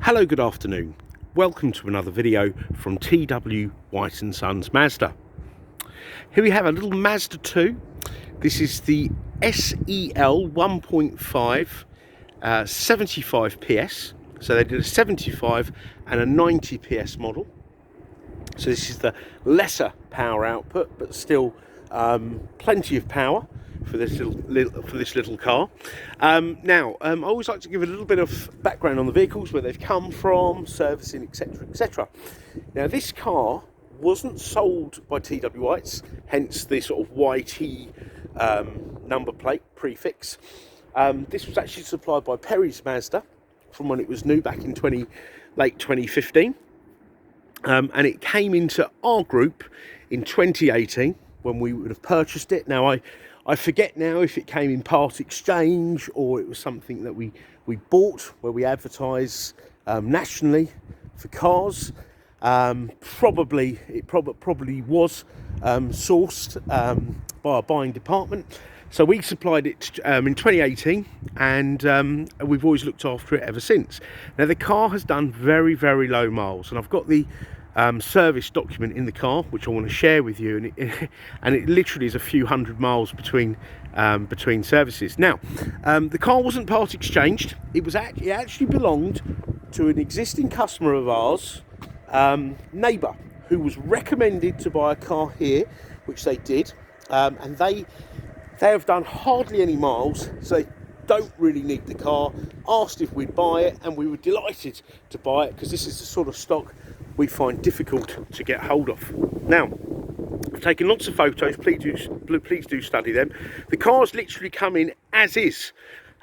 Hello, good afternoon. Welcome to another video from T.W White Sons Mazda. Here we have a little Mazda 2. This is the SEL 1.5 75 PS. So they did a 75 and a 90 PS model. So this is the lesser power output, but still plenty of power for this little car. Now, I always like to give a little bit of background on the vehicles, where they've come from, servicing, etc, etc. Now, this car wasn't sold by T.W White's, hence the sort of YT number plate prefix. This was actually supplied by Perry's Mazda from when it was new back in late 2015. And it came into our group in 2018 when we would have purchased it. Now, I forget now if it came in part exchange or it was something that we bought, where we advertise nationally for cars. Probably was sourced by our buying department. So we supplied it in 2018, and we've always looked after it ever since. Now, the car has done very, very low miles, and I've got the service document in the car, which I want to share with you, and it literally is a few hundred miles between services. Now, the car wasn't part exchanged. It actually belonged to an existing customer of ours, neighbour, who was recommended to buy a car here, which they did, and they have done hardly any miles, so they don't really need the car. Asked if we'd buy it, and we were delighted to buy it, because this is the sort of stock we find difficult to get hold of. Now, I've taken lots of photos. Please do study them. The car's literally come in as is.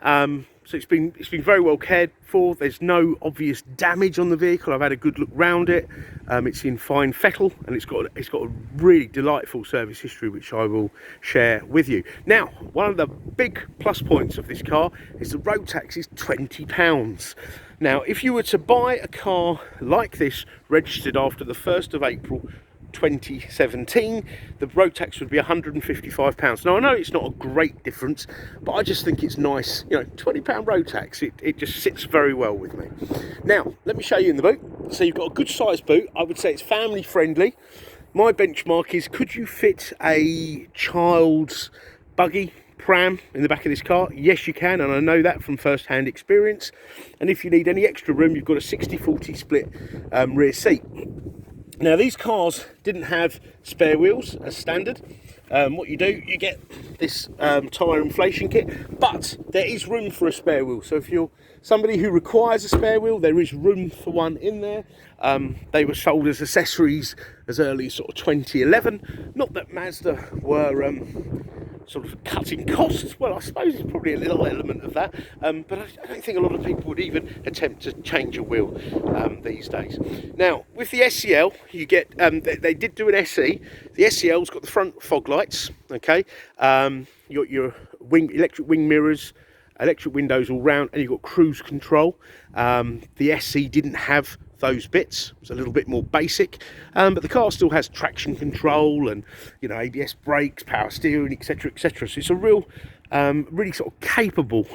So it's been very well cared for. There's no obvious damage on the vehicle. I've had a good look round it. It's in fine fettle, and it's got a really delightful service history, which I will share with you. Now, one of the big plus points of this car is the road tax is £20. Now, if you were to buy a car like this registered after the 1st of April 2017, the road tax would be £155. Now, I know it's not a great difference, but I just think it's nice. You know, £20 road tax, it just sits very well with me. Now, let me show you in the boot. So you've got a good sized boot. I would say it's family friendly. My benchmark is, could you fit a child's buggy, pram in the back of this car? Yes, you can, and I know that from first-hand experience. And if you need any extra room, you've got a 60-40 split rear seat. Now, these cars didn't have spare wheels as standard. What you do, you get this tyre inflation kit, but there is room for a spare wheel. So if you're somebody who requires a spare wheel, there is room for one in there. They were sold as accessories as early as sort of 2011. Not that Mazda were sort of cutting costs. Well, I suppose it's probably a little element of that, but I don't think a lot of people would even attempt to change a wheel these days. Now, with the SEL, you get they did do an SE. The SEL's got the front fog lights, okay, you got your electric wing mirrors, electric windows all round, and you've got cruise control. The SE didn't have those bits. It's a little bit more basic, but the car still has traction control and, you know, ABS brakes, power steering, etc, etc. So it's a real really sort of capable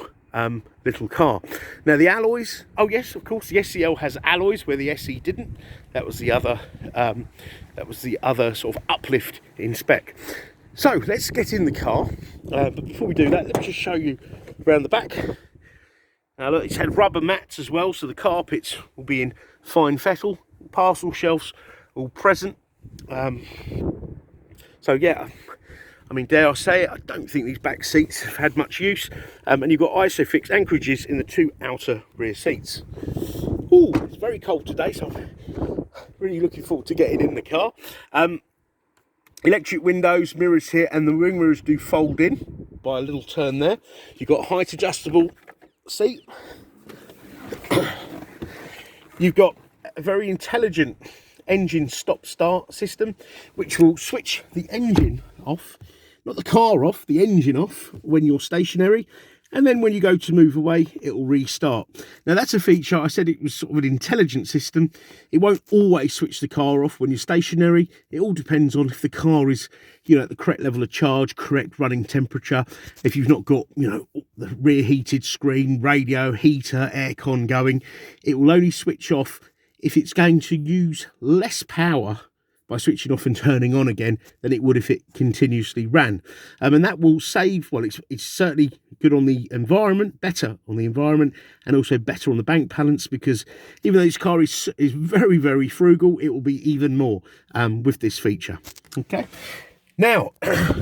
little car. Now, the alloys, oh yes, of course, the SEL has alloys where the SE didn't. That was the other sort of uplift in spec. So let's get in the car, but before we do that, let me just show you around the back. Now look, it's had rubber mats as well, so the carpets will be in fine fettle. Parcel shelves all present. So yeah, I mean, dare I say it, I don't think these back seats have had much use. And you've got ISOFIX anchorages in the two outer rear seats. Ooh, it's very cold today, so I'm really looking forward to getting in the car. Electric windows, mirrors here, and the wing mirrors do fold in by a little turn there. You've got height adjustable seat. You've got a very intelligent engine stop-start system, which will switch the engine off, not the car off, the engine off when you're stationary. and then when you go to move away, it will restart. Now that's a feature, I said it was sort of an intelligent system. It won't always switch the car off when you're stationary. It all depends on if the car is, you know, at the correct level of charge, correct running temperature. If you've not got, you know, the rear heated screen, radio, heater, aircon going, it will only switch off if it's going to use less power by switching off and turning on again than it would if it continuously ran. And that will save, well, it's certainly good on the environment, better on the environment, and also better on the bank balance, because even though this car is very, very frugal, it will be even more with this feature. Okay. Now,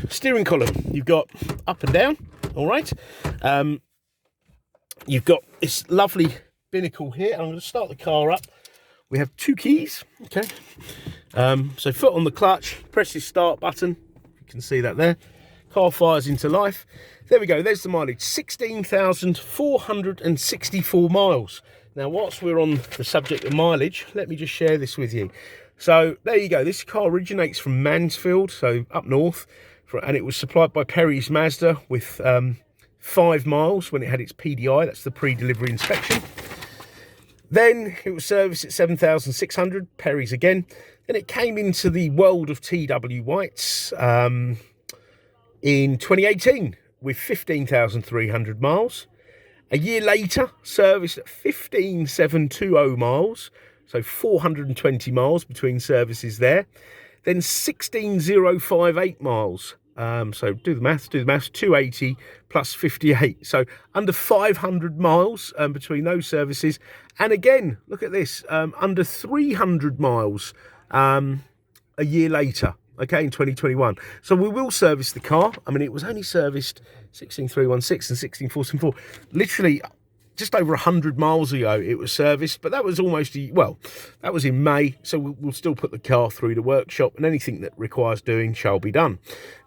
steering column, you've got up and down, all right. You've got this lovely binnacle here. I'm going to start the car up. We have 2 keys, okay. So foot on the clutch, press the start button. You can see that there. Car fires into life. There we go, there's the mileage, 16,464 miles. Now, whilst we're on the subject of mileage, let me just share this with you. So there you go, this car originates from Mansfield, so up north, and it was supplied by Perry's Mazda with 5 miles when it had its PDI, that's the pre-delivery inspection. Then it was serviced at 7,600, Perry's again. Then it came into the world of T.W White's in 2018 with 15,300 miles. A year later, serviced at 15,720 miles, so 420 miles between services there. Then 16,058 miles. So do the maths, 280 plus 58. So under 500 miles between those services. And again, look at this, under 300 miles a year later, okay, in 2021. So we will service the car. I mean, it was only serviced 16,316 and 16,474. Literally just over 100 miles ago it was serviced, but that was almost, well, that was in May, so we'll still put the car through the workshop, and anything that requires doing shall be done.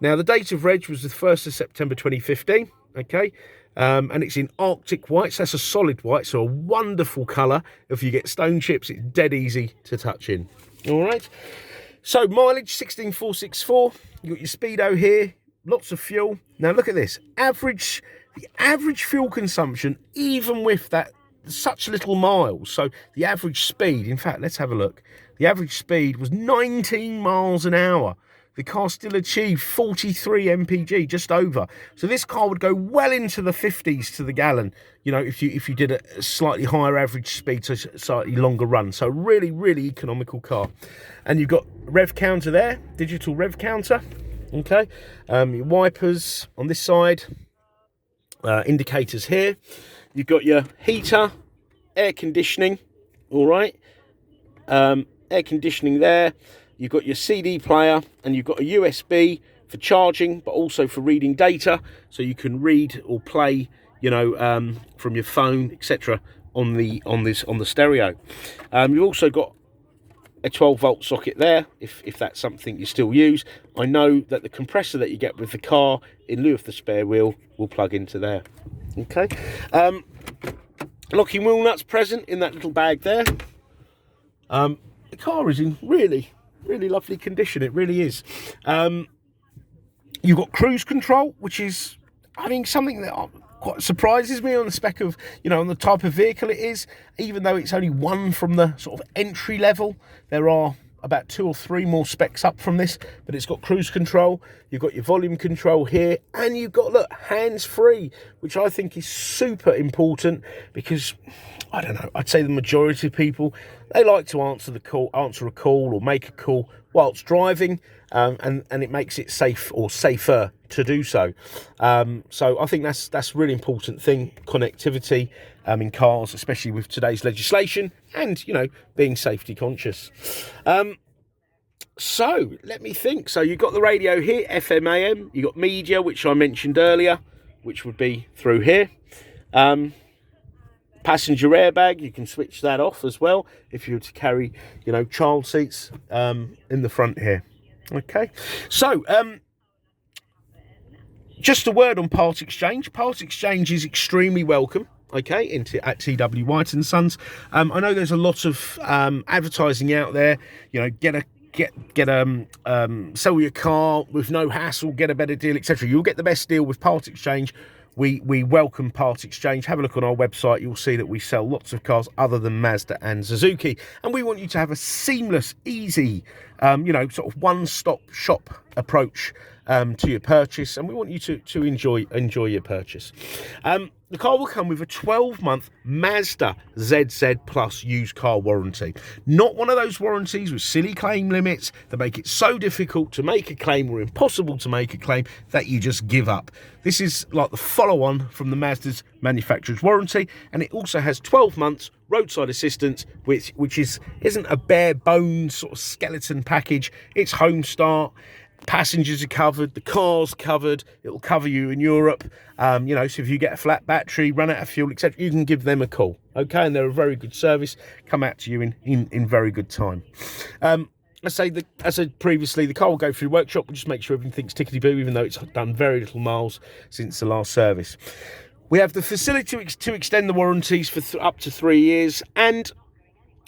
Now, the date of reg was the 1st of September 2015, okay, and it's in Arctic white, so that's a solid white, so a wonderful colour. If you get stone chips, it's dead easy to touch in. All right, so mileage 16,464, you got your speedo here, lots of fuel. Now look at this, the average fuel consumption, even with that such little miles, so the average speed, in fact, let's have a look. The average speed was 19 miles an hour. The car still achieved 43 mpg, just over. So this car would go well into the 50s to the gallon, you know, if you did a slightly higher average speed, so slightly longer run. So really, really economical car. And you've got rev counter there, digital rev counter, okay. Your wipers on this side. Indicators here. You've got your heater, air conditioning, all right, air conditioning there. You've got your CD player, and you've got a USB for charging, but also for reading data, so you can read or play, you know, from your phone, etc. on the stereo. You've also got a 12-volt socket there, if that's something you still use. I know that the compressor that you get with the car, in lieu of the spare wheel, will plug into there. Okay. Locking wheel nuts present in that little bag there. The car is in really, really lovely condition. It really is. You've got cruise control, which is, I mean, something that quite surprises me on the spec of, you know, on the type of vehicle it is. Even though it's only one from the sort of entry level, there are about 2 or 3 more specs up from this, but it's got cruise control. You've got your volume control here, and you've got, look, hands-free, which I think is super important, because I don't know, I'd say the majority of people, they like to answer a call or make a call whilst driving, and it makes it safe or safer to do so. So I think that's a really important thing, connectivity in cars, especially with today's legislation, and, you know, being safety conscious. So let me think. So you've got the radio here, FM, AM. You've got media, which I mentioned earlier, which would be through here. Passenger airbag, you can switch that off as well if you were to carry, you know, child seats in the front here. Okay, so just a word on part exchange. Part exchange is extremely welcome, okay, at T.W White Sons. I know there's a lot of advertising out there, you know, sell your car with no hassle, get a better deal, etc. You'll get the best deal with part exchange We welcome part exchange. Have a look on our website. You'll see that we sell lots of cars other than Mazda and Suzuki. And we want you to have a seamless, easy, you know, sort of one-stop shop approach to your purchase. And we want you to enjoy your purchase. The car will come with a 12-month Mazda ZZ Plus used car warranty. Not one of those warranties with silly claim limits that make it so difficult to make a claim or impossible to make a claim that you just give up. This is like the follow-on from the Mazda's manufacturer's warranty, and it also has 12 months roadside assistance, which isn't a bare bones sort of skeleton package. It's home start. Passengers are covered, the car's covered, it'll cover you in Europe. You know, so if you get a flat battery, run out of fuel, etc., you can give them a call, okay? And they're a very good service, come out to you in very good time. As I said previously, the car will go through workshop. We'll just make sure everything's tickety-boo, even though it's done very little miles since the last service. We have the facility to extend the warranties for up to 3 years, and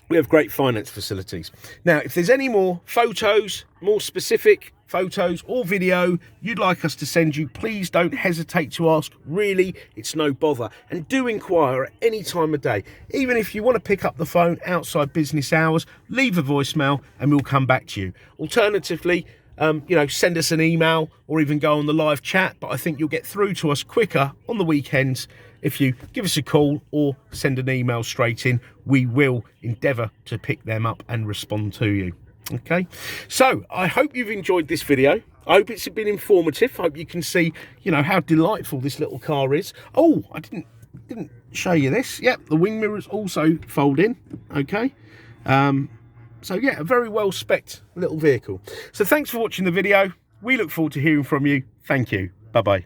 we have great finance facilities. Now, if there's any more photos, more specific photos or video you'd like us to send you, please don't hesitate to ask. Really, it's no bother. And do inquire at any time of day. Even if you want to pick up the phone outside business hours, leave a voicemail and we'll come back to you. Alternatively, you know, send us an email or even go on the live chat, but I think you'll get through to us quicker on the weekends if you give us a call or send an email straight in. We will endeavour to pick them up and respond to you. Okay, so I hope you've enjoyed this video. I hope it's been informative. I hope you can see, you know, how delightful this little car is. Oh, I didn't show you this. Yep, the wing mirrors also fold in. Okay, so yeah, a very well spec'd little vehicle. So thanks for watching the video. We look forward to hearing from you. Thank you. Bye bye.